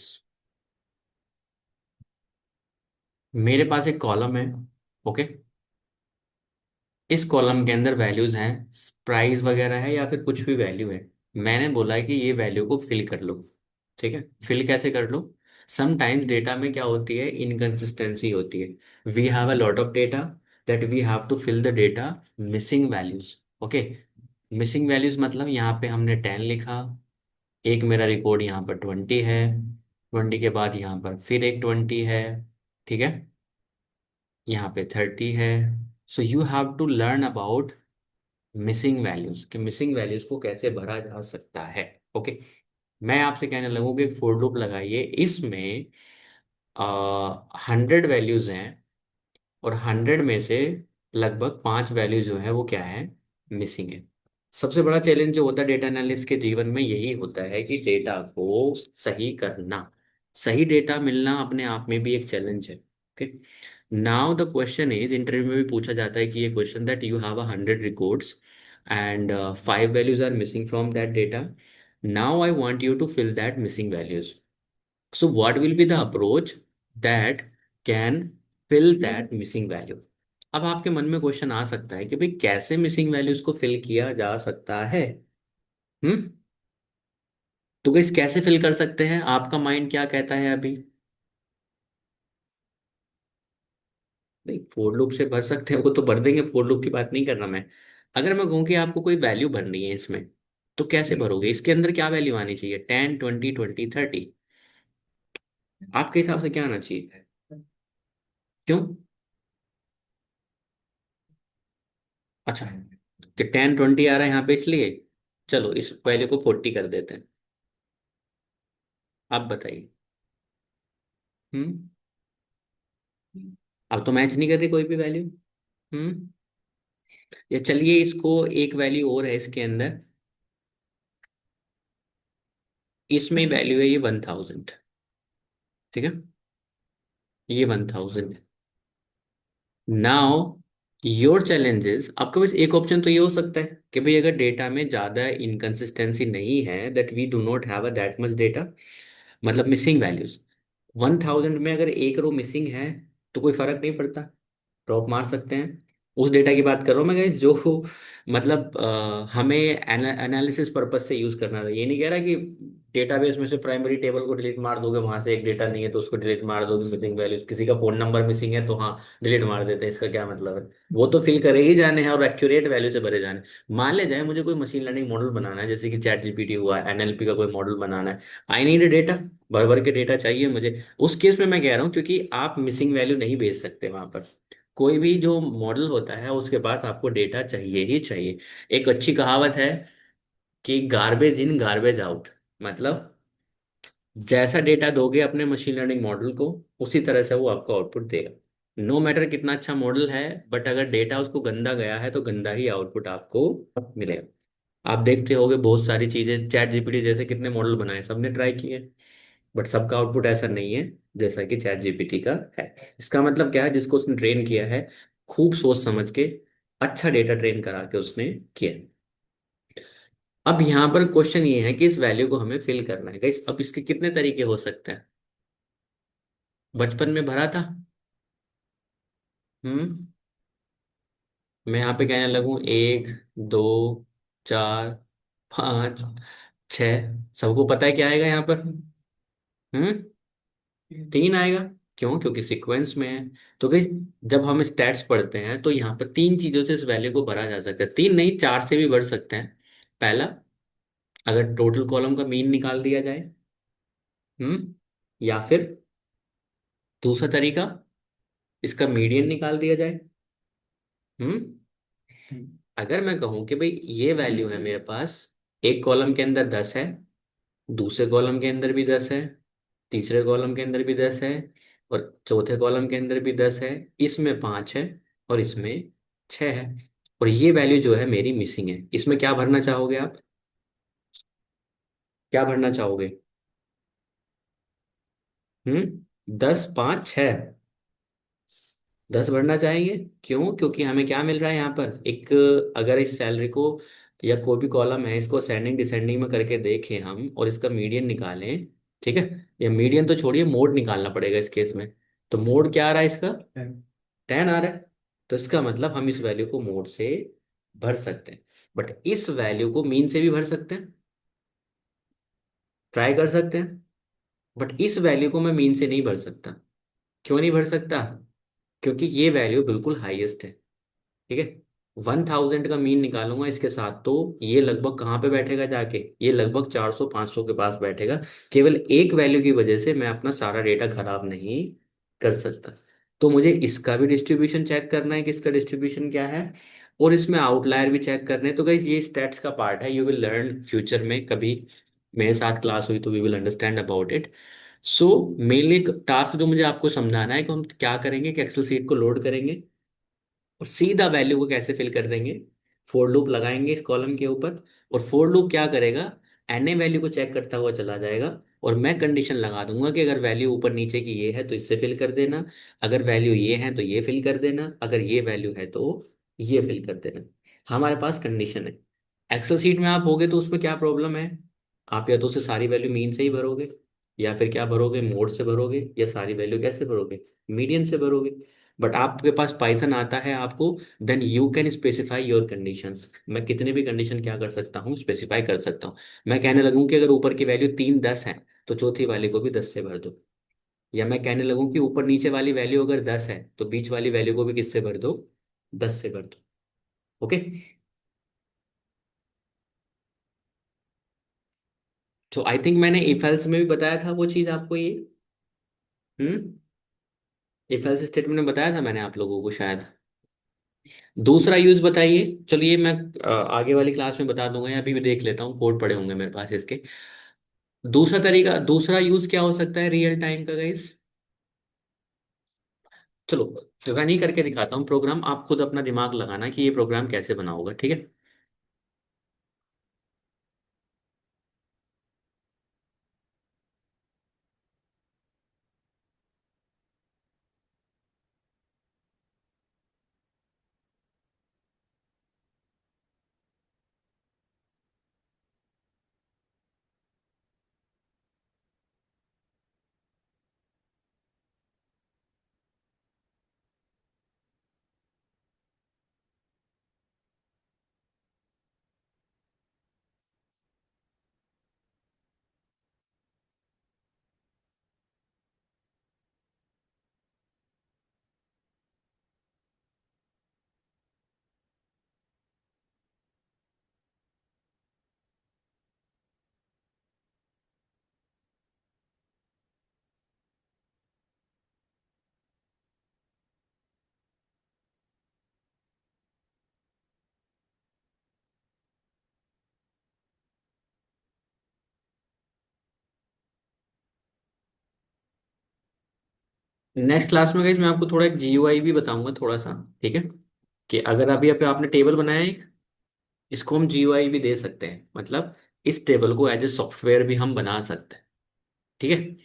मेरे पास एक कॉलम है, ओके? इस कॉलम के अंदर वैल्यूज हैं, प्राइस वगैरह है या फिर कुछ भी वैल्यू है। मैंने बोला है कि ये वैल्यू को फिल कर लो, ठीक है? फिल कैसे कर लो? समटाइम्स डेटा में क्या होती है, इनकंसिस्टेंसी होती है। We have a lot of data that we have to fill the data missing values, okay? Missing values मतलब यहाँ पे हमने 10 लिखा, एक मेरा रिकॉर्ड यहाँ पर 20 है, 20 के बाद यहाँ पर फिर एक 20 है, ठीक है? यहाँ पे 30 है। So you have to learn about missing values, कि मिसिंग वैल्यूज को कैसे भरा जा सकता है, ओके? मैं आपसे कहने लगूँ कि फॉर लूप लगाइए, इसमें 100 वैल्यूज हैं और 100 में से लगभग 5 वैल्यू जो है वो क्या है, मिसिंग है। सबसे बड़ा चैलेंज जो होता है डेटा एनालिस्ट के जीवन में यही होता है कि डेटा को सही करना। सही डेटा मिलना अपने आप में भी एक चैलेंज है, okay? Now the question is, interview में भी पूछा जाता है कि ये question that you have 100 records and 5 values are missing from that data. Now I want you to fill that missing values. So what will be the approach that can fill that missing value? अब आपके मन में question आ सकता है कि भाई कैसे missing values को फिल किया जा सकता है। हम्म। तो गाइस कैसे फिल कर सकते हैं, आपका माइंड क्या कहता है अभी? नहीं, फोर लूप से भर सकते हैं, वो तो भर देंगे, फोर लूप की बात नहीं कर रहा मैं। अगर मैं कहूँ कि आपको कोई वैल्यू भरनी है इसमें, तो कैसे भरोगे? इसके अंदर क्या वैल्यू आनी चाहिए, 10, 20, 20, 30? आपके हिसाब से क्या आना चाहिए? क्यों? अच्छा, कि 10, 20 आ रहा है यहाँ पे इसलिए चलो इस वैल्यू को 40 कर देते हैं। आप बताइए। हम्म। अब तो मैच नहीं कर रही कोई भी वैल्यू। हम्म। या चलिए इसको, एक वैल्यू और है इसके अंदर, इसमें वैल्यू है ये 1000, ठीक है? ये 1000। नाउ योर चैलेंजेस, आपके पास एक ऑप्शन तो ये हो सकता है कि भाई अगर डेटा में ज्यादा इनकंसिस्टेंसी नहीं है, that we do not have a that much data, मतलब मिसिंग वैल्यूज 1000 में अगर एक रो मिसिंग है तो कोई फर्क नहीं पड़ता, ड्रॉप मार सकते हैं। उस डेटा की बात कर रहा हूँ मैं गाइस, जो मतलब हमें एनालिसिस पर्पज से यूज करना है। ये नहीं कह रहा कि डेटाबेस में से प्राइमरी टेबल को डिलीट मार दोगे, वहां से एक डेटा नहीं है तो उसको डिलीट मार दोगे, मिसिंग वैल्यूज, किसी का फोन नंबर मिसिंग है तो हाँ डिलीट मार देते हैं, इसका क्या मतलब है? वो तो फिल करे ही जाने हैं और एक्यूरेट वैल्यू से भरे जाने हैं। मान ले जाए मुझे कोई मशीन लर्निंग मॉडल बनाना है, जैसे कि चैट जीपीटी हुआ, एनएलपी का कोई मॉडल बनाना है, आई नीड डेटा, भर भर के डेटा चाहिए मुझे। उस केस में मैं कह रहा हूँ क्योंकि आप मिसिंग वैल्यू नहीं भेज सकते वहां पर, कोई भी जो मॉडल होता है उसके पास आपको डेटा चाहिए ही चाहिए। एक अच्छी कहावत है कि गार्बेज इन गार्बेज आउट, मतलब जैसा डेटा दोगे अपने मशीन लर्निंग मॉडल को, उसी तरह से वो आपको आउटपुट देगा। नो मैटर कितना अच्छा मॉडल है, बट अगर डेटा उसको गंदा गया है तो गंदा ही आउटपुट आपको मिलेगा। आप देखते होगे बहुत सारी चीजें, चैट जीपीटी जैसे कितने मॉडल बनाए, सबने ट्राई किए, बट सबका आउटपुट ऐसा नहीं है जैसा कि चैट जीपीटी का है। इसका मतलब क्या है, जिसको उसने ट्रेन किया है खूब सोच समझ के, अच्छा डेटा ट्रेन करा के उसने किया। अब यहाँ पर क्वेश्चन ये है कि इस वैल्यू को हमें फिल करना है गाइस। अब इसके कितने तरीके हो सकते हैं? बचपन में भरा था। हम्म। मैं यहाँ पे कहने लगूं 1, 2, 4, 5, 6, सबको पता है क्या आएगा यहाँ पर? 3 आएगा। क्यों? क्योंकि सीक्वेंस में है। तो गाइस, जब हम स्टैट्स पढ़ते हैं तो यहाँ पर 3 चीजों से इस वैल्यू को भरा जा सकता है, 3 नहीं 4 से भी भर सकते हैं। पहला, अगर टोटल कॉलम का मीन निकाल दिया जाए। या फिर दूसरा तरीका, इसका मीडियन निकाल दिया जाए। हम्म। अगर मैं कहूं कि भाई ये वैल्यू है मेरे पास, एक कॉलम के अंदर 10 है, दूसरे कॉलम के अंदर भी 10 है, तीसरे कॉलम के अंदर भी 10 है, और चौथे कॉलम के अंदर भी 10 है, इसमें 5 है, और इसमें 6 है, और ये वैल्यू जो है मेरी मिसिंग है, इसमें क्या भरना चाहोगे आप? क्या भरना चाहोगे? 10, 5, 6, 10 भरना चाहेंगे। क्यों? क्योंकि हमें क्या मिल रहा है यहाँ पर एक, अगर इस सैलरी को या कोई भी कॉलम है इसको असेंडिंग डिसेंडिंग में करके देखें हम और इसका मीडियन निकालें, ठीक है, या मीडियन तो छोड़िए, मोड निकालना पड़ेगा इस केस में। तो मोड क्या आ रहा है इसका? 10 आ रहा है। तो इसका मतलब हम इस वैल्यू को मोड से भर सकते हैं, बट इस वैल्यू को मीन से भी भर सकते हैं, ट्राई कर सकते हैं। बट इस वैल्यू को मैं मीन से नहीं भर सकता। क्यों नहीं भर सकता? क्योंकि ये वैल्यू बिल्कुल हाईएस्ट है, ठीक है। 1000 का मीन निकालूंगा इसके साथ तो ये लगभग कहाँ पे बैठेगा जाके, ये लगभग 400, 500 के पास बैठेगा। केवल एक वैल्यू की वजह से मैं अपना सारा डेटा खराब नहीं कर सकता। तो मुझे इसका भी डिस्ट्रीब्यूशन चेक करना है कि इसका डिस्ट्रीब्यूशन क्या है, और इसमें आउटलायर भी चेक करने हैं। तो गाइज ये स्टैट्स का पार्ट है, यू विल लर्न फ्यूचर में, कभी मेरे साथ क्लास हुई तो we will understand about it. So mainly task जो मुझे आपको समझाना है कि हम क्या करेंगे कि एक्सेल सीट को लोड करेंगे और सीधा वैल्यू को कैसे फिल कर देंगे। फोर लूप लगाएंगे इस कॉलम के ऊपर, और फोर लूप क्या करेगा, एन ए वैल्यू को चेक करता हुआ चला जाएगा, और मैं कंडीशन लगा दूंगा कि अगर वैल्यू ऊपर नीचे की ये है तो इससे फिल कर देना, अगर वैल्यू ये है तो ये फिल कर देना, अगर ये वैल्यू है तो ये फिल कर देना। हमारे पास कंडीशन है। एक्सेल सीट में आप होगे तो उसमें क्या प्रॉब्लम है, आप या तो उसे सारी वैल्यू मीन से ही भरोगे, या फिर क्या भरोगे, मोड से भरोगे, या सारी वैल्यू कैसे भरोगे, मीडियन से भरोगे। बट आपके पास पाइथन आता है आपको, then you can specify your conditions. मैं कितने भी कंडीशन क्या कर सकता हूँ, स्पेसिफाई कर सकता हूँ। मैं कहने लगूँ कि अगर ऊपर की वैल्यू 3, 10 है तो चौथी वाली को भी 10 से भर दो, या मैं कहने लगूँ कि ऊपर नीचे वाली वैल्यू अगर 10 है तो बीच वाली वैल्यू को भी किससे भर दो, 10 से भर दो। ओके। तो आई थिंक मैंने इफ एल्स में भी बताया था वो चीज़ आपको ये। हम्म। इफ एल्स स्टेटमेंट में बताया था मैंने आप लोगों को शायद। दूसरा यूज बताइए, चलिए मैं आगे वाली क्लास में बता दूंगा, या अभी भी देख लेता हूँ, कोड पड़े होंगे मेरे पास इसके। दूसरा तरीका, दूसरा यूज क्या हो सकता है रियल टाइम का गाइस? चलो, तो मैं नहीं करके दिखाता हूँ प्रोग्राम, आप खुद अपना दिमाग लगाना कि ये प्रोग्राम कैसे बना होगा, ठीक है। नेक्स्ट क्लास में गाइस मैं आपको थोड़ा एक जीयूआई भी बताऊंगा थोड़ा सा, ठीक है। कि अगर अभी अभी आपने टेबल बनाया है, इसको हम जीयूआई भी दे सकते हैं, मतलब इस टेबल को एज ए सॉफ्टवेयर भी हम बना सकते हैं, ठीक है।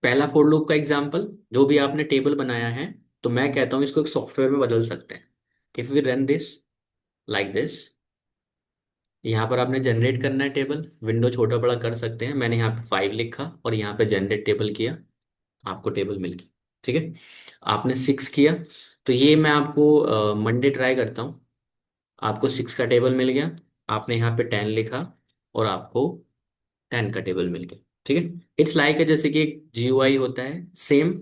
पहला फॉर लूप का एग्जांपल, जो भी आपने टेबल बनाया है, तो मैं कहता हूँ इसको एक सॉफ्टवेयर में बदल सकते हैं। If we run this like this, यहाँ पर आपने जनरेट करना है टेबल, विंडो छोटा बड़ा कर सकते हैं। मैंने यहाँ पे 5 लिखा और यहाँ पे जनरेट टेबल किया, आपको टेबल मिल गई, ठीक है। आपने 6 किया, तो ये मैं आपको मंडे ट्राई करता हूँ, आपको 6 का टेबल मिल गया। आपने यहाँ पे 10 लिखा और आपको 10 का टेबल मिल गया, ठीक है। इट्स लाइक है जैसे कि एक जीयूआई होता है सेम।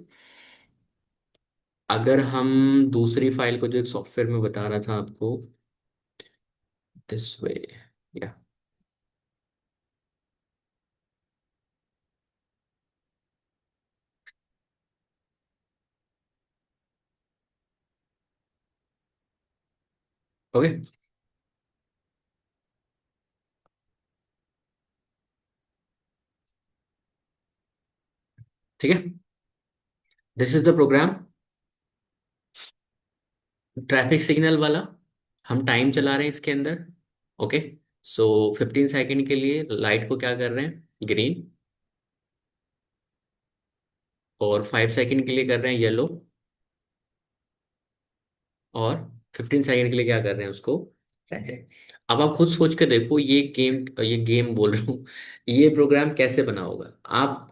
अगर हम दूसरी फाइल को, जो एक सॉफ्टवेयर में बता रहा था आपको, दिस वे, या ओके, ठीक है। This is the program, traffic signal वाला। हम टाइम चला रहे हैं इसके अंदर, ओके। सो 15 सेकेंड के लिए लाइट को क्या कर रहे हैं, ग्रीन, और 5 सेकेंड के लिए कर रहे हैं येलो, और 15 सेकेंड के लिए क्या कर रहे हैं उसको रेड। अब आप खुद सोच के देखो, ये गेम बोल रहा हूँ, ये प्रोग्राम कैसे बना होगा।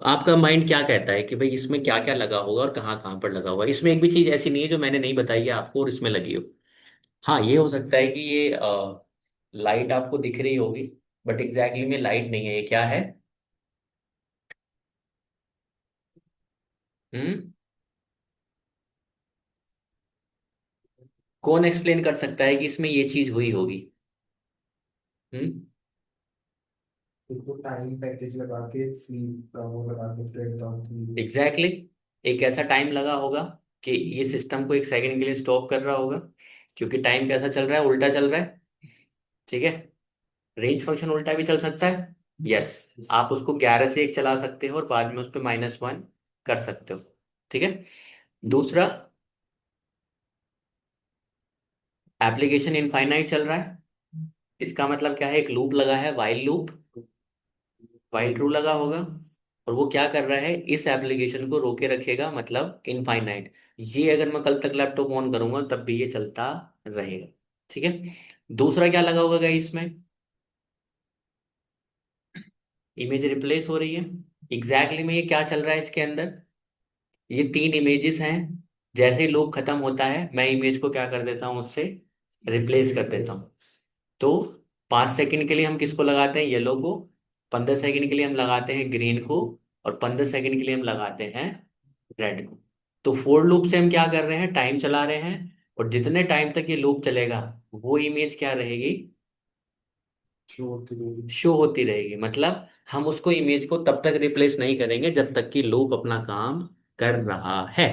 आपका माइंड क्या कहता है कि भाई इसमें क्या क्या लगा होगा और कहाँ कहाँ पर लगा होगा। इसमें एक भी चीज ऐसी नहीं है जो मैंने नहीं बताई है आपको और इसमें लगी हो। हाँ, ये हो सकता है कि ये लाइट आपको दिख रही होगी, बट एग्जैक्टली में लाइट नहीं है, ये क्या है। हम्म। कौन एक्सप्लेन कर सकता है कि इसमें ये चीज हुई होगी। हम्म। उसको टाइम पैकेज लगा के स्लीप का वो लगा के थ्रेड डाउन थी। एग्जैक्टली exactly, एक ऐसा टाइम लगा होगा कि ये सिस्टम को 1 सेकंड के लिए स्टॉप कर रहा होगा, क्योंकि टाइम कैसा चल रहा है, उल्टा चल रहा है, ठीक है। रेंज फंक्शन उल्टा भी चल सकता है, यस। आप उसको 11 से 1 चला सकते हो और बाद में उस पर -1 कर सकते हो, ठीक है। दूसरा, एप्लीकेशन इनफाइनाइट चल रहा है, इसका मतलब क्या है, एक लूप लगा है, वाइल लूप, वाइल ट्रू लगा होगा, और वो क्या कर रहा है, इस एप्लीकेशन को रोके रखेगा, मतलब इनफाइनाइट। ये अगर मैं कल तक लैपटॉप ऑन करूंगा तब भी ये चलता रहेगा, ठीक है। दूसरा क्या लगा होगा गाइस इसमें, इमेज रिप्लेस हो रही है। एग्जैक्टली में ये क्या चल रहा है इसके अंदर, ये 3 इमेजेस हैं। जैसे ही लूप खत्म होता है, मैं इमेज को क्या कर देता हूँ, उससे रिप्लेस कर देता हूँ। तो 5 सेकंड के लिए हम किसको लगाते हैं, येलो को। 15 सेकंड के लिए हम लगाते हैं ग्रीन को, और 15 सेकंड के लिए हम लगाते हैं रेड को। तो फोर लूप से हम क्या कर रहे हैं, टाइम चला रहे हैं, और जितने टाइम तक ये लूप चलेगा, वो इमेज क्या रहेगी, शोर के लिए। शो होती रहेगी। मतलब हम उसको इमेज को तब तक रिप्लेस नहीं करेंगे जब तक कि लूप अपना काम कर रहा है,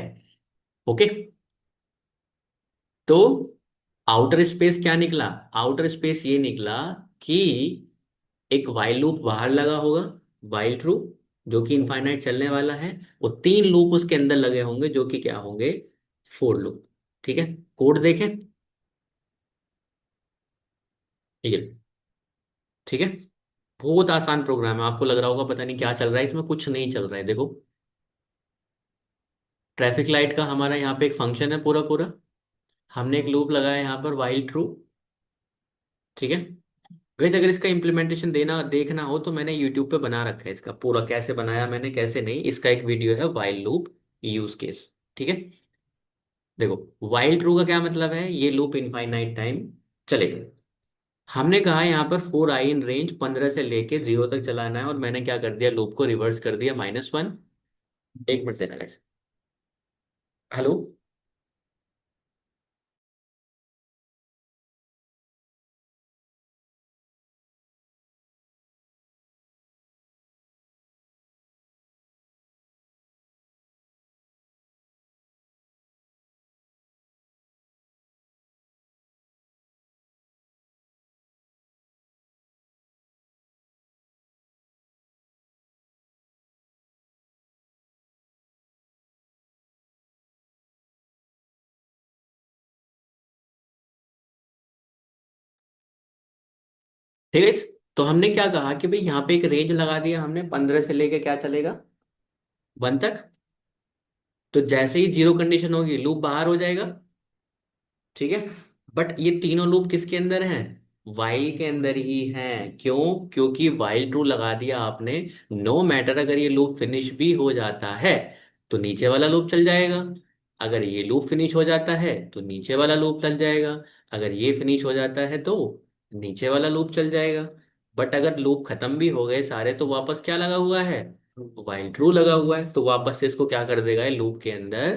ओके। तो आउटर स्पेस क्या निकला, आउटर स्पेस ये निकला कि एक वाइल लूप बाहर लगा होगा, वाइल ट्रू, जो कि इनफाइनाइट चलने वाला है, और 3 लूप उसके अंदर लगे होंगे जो कि क्या होंगे, फोर लूप, ठीक है। कोड देखें, ये, ठीक है। बहुत आसान प्रोग्राम है, आपको लग रहा होगा पता नहीं क्या चल रहा है इसमें, कुछ नहीं चल रहा है, देखो। ट्रैफिक लाइट का हमारा यहाँ पे एक फंक्शन है पूरा पूरा, हमने एक लूप लगाया यहाँ पर वाइल ट्रू, ठीक है। गैस अगर इसका इम्प्लीमेंटेशन देना देखना हो तो मैंने यूट्यूब पे बना रखा है, इसका पूरा कैसे बनाया मैंने कैसे नहीं, इसका एक वीडियो है, वाइल लूप यूज केस, ठीक है। देखो वाइल ट्रू का क्या मतलब है, ये लूप इनफाइनाइट टाइम चलेगा। हमने कहा यहाँ पर 4 i इन रेंज 15 से लेके 0 तक चलाना है, और मैंने क्या कर दिया, लूप को रिवर्स कर दिया -1। 1 मिनट देना guys। हेलो। ठीक है। तो हमने क्या कहा कि भाई यहाँ पे एक रेंज लगा दिया हमने, 15 से लेके क्या चलेगा, 1 तक। तो जैसे ही जीरो कंडीशन होगी लूप बाहर हो जाएगा। ठीक है। बट ये तीनों लूप किसके अंदर हैं, वाइल के अंदर ही हैं। क्यों, क्योंकि वाइल ट्रू लगा दिया आपने। नो मैटर अगर ये लूप फिनिश भी हो जाता है तो नीचे वाला लूप चल जाएगा। अगर ये लूप फिनिश हो जाता है तो नीचे वाला लूप चल जाएगा। अगर ये फिनिश हो जाता है तो नीचे वाला लूप चल जाएगा। बट अगर लूप खत्म भी हो गए सारे तो वापस क्या लगा हुआ है, वाइल ट्रू लगा हुआ है। तो वापस से इसको क्या कर देगा, लूप के अंदर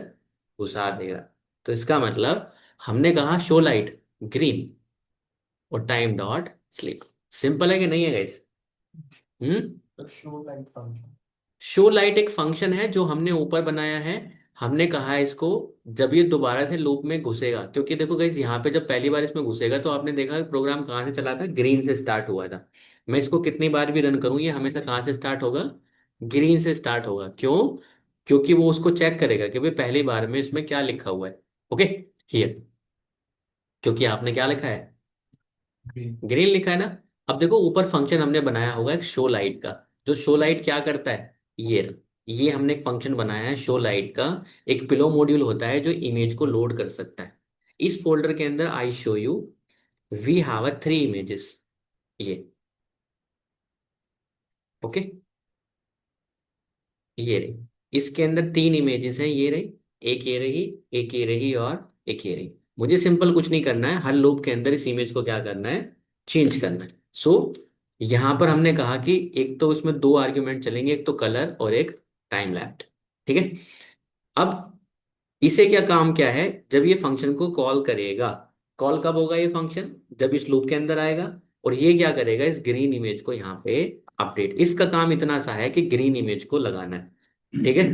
घुसा देगा। तो इसका मतलब हमने कहा शो लाइट ग्रीन और टाइम डॉट स्लीप। सिंपल है कि नहीं है गाइस? हम्म। तो show light function. Show light एक फंक्शन है जो हमने ऊपर बनाया है। हमने कहा है इसको जब ये दोबारा से लूप में घुसेगा, क्योंकि देखो गाइस यहाँ पे जब पहली बार इसमें घुसेगा तो आपने देखा प्रोग्राम कहाँ से चला था, ग्रीन से स्टार्ट हुआ था। मैं इसको कितनी बार भी रन करूँ ये हमेशा कहाँ से स्टार्ट होगा, ग्रीन से स्टार्ट होगा। क्यों, क्योंकि वो उसको चेक करेगा कि भाई पहली बार में इसमें क्या लिखा हुआ है। ओके, हियर, क्योंकि आपने क्या लिखा है, ग्रीन। ग्रीन लिखा है ना। अब देखो ऊपर फंक्शन हमने बनाया होगा एक शो लाइट का। जो शो लाइट क्या करता है, ये हमने एक फंक्शन बनाया है शो लाइट का। एक पिलो मॉड्यूल होता है जो इमेज को लोड कर सकता है। इस फोल्डर के अंदर I show you we have a 3 images, ये। ओके, ये रही, इसके अंदर 3 इमेजेस हैं, ये रही, एक ये रही, एक ये रही और एक ये रही। मुझे सिंपल कुछ नहीं करना है, हर लूप के अंदर इस इमेज को क्या करना है, चेंज करना है। सो यहां पर हमने कहा कि एक तो इसमें 2 आर्ग्यूमेंट चलेंगे, एक तो कलर और एक टाइम लैप्ट। ठीक है। अब इसे क्या काम क्या है, जब ये फंक्शन को कॉल करेगा, कॉल कब होगा ये फंक्शन, जब इस लूप के अंदर आएगा। और ये क्या करेगा, इस ग्रीन इमेज को यहाँ पे अपडेट, इसका काम इतना सा है कि ग्रीन इमेज को लगाना है। ठीक है।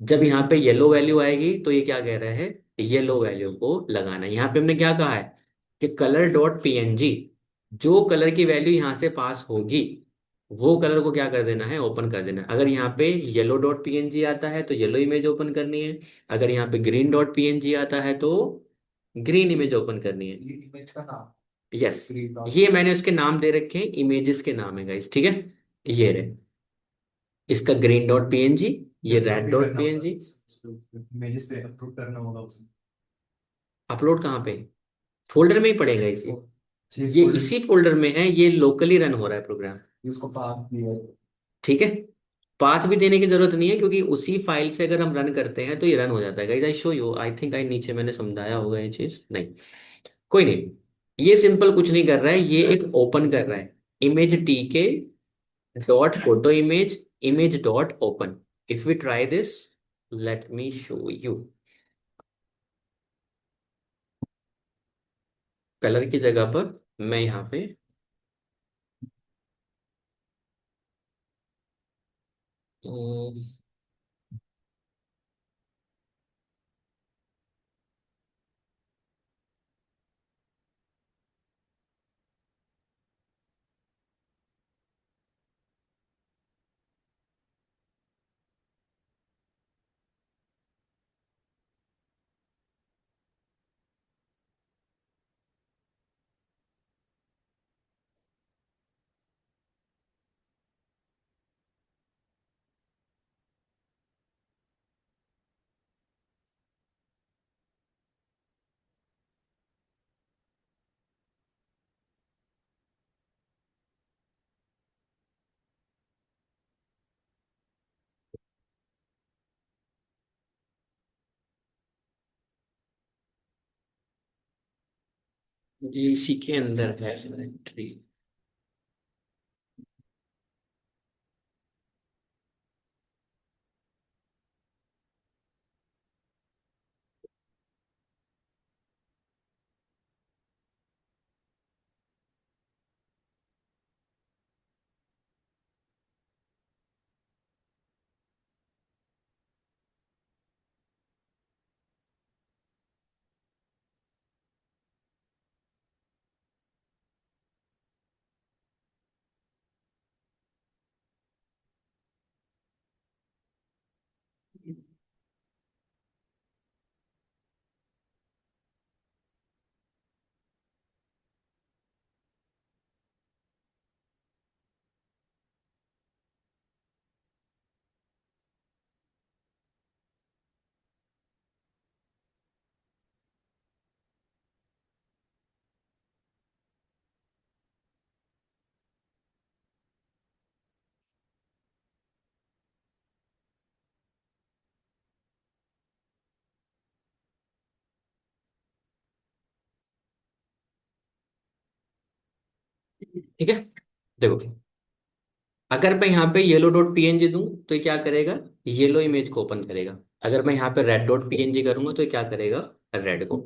जब यहाँ पे येलो वैल्यू आएगी तो ये क्या कह रहा है, येलो वैल्यू को लगाना है। यहाँ पे हमने क्या कहा है कि कलर डॉट पीएनजी, जो कलर की वैल्यू यहाँ से पास होगी वो कलर को क्या कर देना है, ओपन कर देना है। अगर यहाँ पे येलो डॉट पीएनजी आता है तो येलो इमेज ओपन करनी है। अगर यहाँ पे ग्रीन डॉट पीएनजी आता है तो ग्रीन इमेज ओपन करनी है। ये इमेज का नाम यस, ग्रीन डॉट। ये मैंने उसके नाम दे रखे हैं, इमेजेस के नाम है गाइस। ठीक है, ये रहे, इसका ग्रीन डॉट पीएनजी, ये डेवलप रेड भी डॉट करना होगा, पीएनजी। इमेजेस पे अपलोड करना होगा उसे। अपलोड कहाँ पे, फोल्डर में ही पड़ेगा इसी, ठीक ये फोल्डर। इसी फोल्डर में है, ये लोकली रन हो रहा है प्रोग्राम। उसको पाथ भी है। ठीक है। पाथ भी देने की जरूरत नहीं है क्योंकि उसी फाइल से अगर हम रन करते हैं तो ये रन हो जाता है guys. I show you, I think I नीचे मैंने समझाया होगा ये चीज, नहीं कोई नहीं। ये सिंपल कुछ नहीं कर रहा है, ये एक ओपन कर रहा है, image T K dot photo image, image dot open. If we try this, let me show you. Colour की जगह पर मैं यहाँ पे अम, ये इसी के अंदर है ट्री। ठीक है, देखो अगर मैं यहाँ पे येलो डॉट पीएनजी दूं तो ये क्या करेगा, येलो इमेज को ओपन करेगा। अगर मैं यहाँ पे रेड डॉट पीएनजी करूंगा तो ये क्या करेगा, रेड को।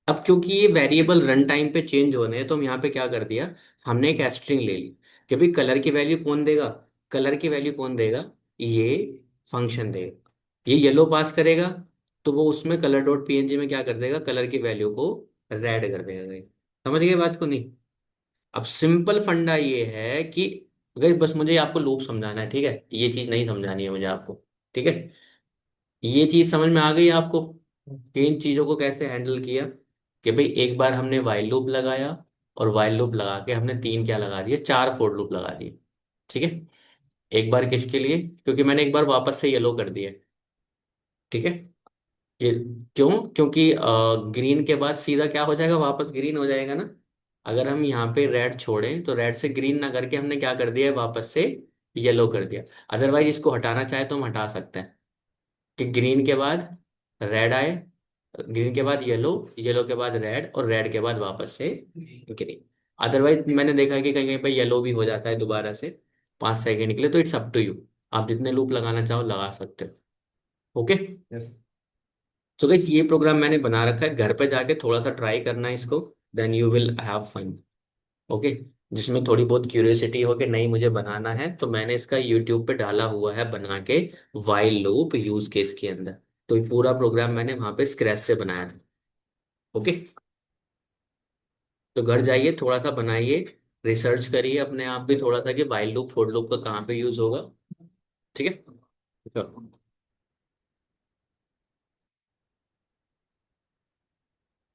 अब क्योंकि ये वेरिएबल रन टाइम पे चेंज हो रहे हैं तो हम यहाँ पे क्या कर दिया, हमने एक स्ट्रिंग ले ली कि भाई कलर की वैल्यू कौन देगा, कलर की वैल्यू कौन देगा, ये फंक्शन देगा। ये येलो पास करेगा तो वो उसमें कलर डॉट पीएनजी में क्या कर देगा, कलर की वैल्यू को रेड कर देगा। समझ गए बात को नहीं। अब सिंपल फंडा ये है कि अगर बस मुझे आपको लूप समझाना है, ठीक है, ये चीज नहीं समझानी है मुझे आपको। ठीक है, ये चीज समझ में आ गई आपको कि इन चीजों को कैसे हैंडल किया, कि भाई एक बार हमने वाइल लूप लगाया और वाइल लूप लगा के हमने तीन क्या लगा दिए, चार फोर लूप लगा दिए। ठीक है, एक बार किसके लिए, क्योंकि मैंने एक बार वापस से येलो कर दिया। ठीक है, ये क्यों, क्योंकि ग्रीन के बाद सीधा क्या हो जाएगा, वापस ग्रीन हो जाएगा ना। अगर हम यहाँ पे रेड छोड़ें तो रेड से ग्रीन ना करके हमने क्या कर दिया है, वापस से येलो कर दिया। अदरवाइज इसको हटाना चाहे तो हम हटा सकते हैं कि ग्रीन के बाद रेड आए, ग्रीन के बाद येलो, येलो के बाद रेड और रेड के बाद वापस से ग्रीन। अदरवाइज मैंने देखा है कि कहीं कहीं पे येलो भी हो जाता है दोबारा से 5 सेकेंड के लिए। तो इट्स अप टू यू, आप जितने लूप लगाना चाहो लगा सकते हो। Okay, yes. सो गाइस ये प्रोग्राम मैंने बना रखा है, घर पे जाके थोड़ा सा ट्राई करना है इसको, then you will have fun. Okay, जिसमें थोड़ी बहुत क्यूरियोसिटी हो कि नहीं मुझे बनाना है, तो मैंने इसका यूट्यूब पे डाला हुआ है बना के, वाइल लूप यूज केस के अंदर। तो ये पूरा प्रोग्राम मैंने वहां पे स्क्रैच से बनाया था। ओके, तो घर जाइए थोड़ा सा बनाइए, रिसर्च करिए अपने आप भी थोड़ा सा कि वाइल लूप फोर लूप का कहाँ पे यूज होगा। ठीक है।